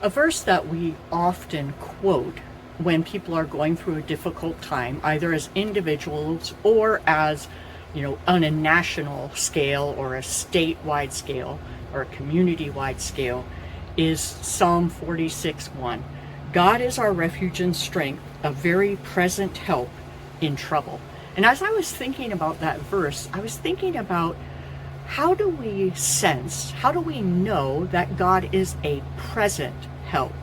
A verse that we often quote when people are going through a difficult time, either as individuals or as, on a national scale or a statewide scale or a community-wide scale, is Psalm 46:1. God is our refuge and strength, a very present help in trouble. And as I was thinking about that verse, I was thinking about how do we know that God is a present help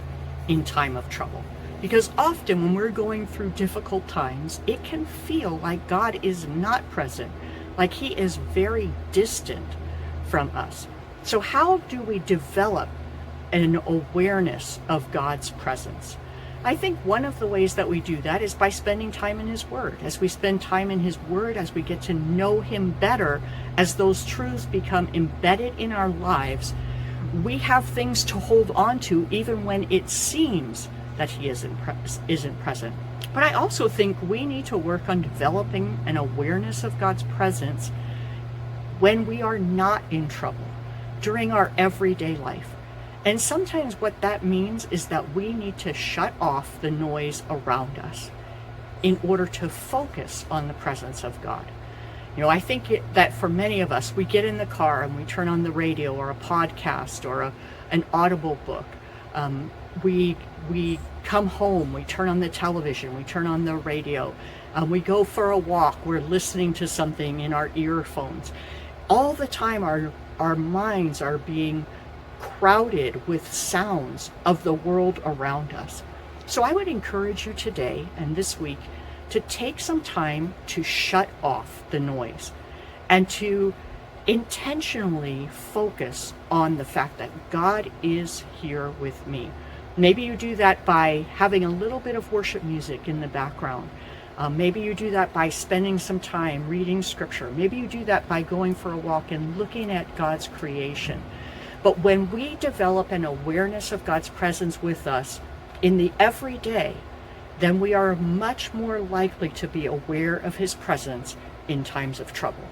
in time of trouble? Because often when we're going through difficult times, it can feel like God is not present, like he is very distant from us. So how do we develop an awareness of God's presence? I think one of the ways that we do that is by spending time in his word. As we spend time in his word, as we get to know him better, as those truths become embedded in our lives, we have things to hold on to even when it seems that he isn't present. But I also think we need to work on developing an awareness of God's presence when we are not in trouble, during our everyday life. And sometimes what that means is that we need to shut off the noise around us in order to focus on the presence of God. I think that for many of us, we get in the car and we turn on the radio or a podcast or an audible book. We come home, we turn on the television, we turn on the radio, we go for a walk, we're listening to something in our earphones. All the time our minds are being crowded with sounds of the world around us. So I would encourage you today and this week to take some time to shut off the noise and to intentionally focus on the fact that God is here with me. Maybe you do that by having a little bit of worship music in the background. Maybe you do that by spending some time reading scripture. Maybe you do that by going for a walk and looking at God's creation. But when we develop an awareness of God's presence with us in the everyday, then we are much more likely to be aware of his presence in times of trouble.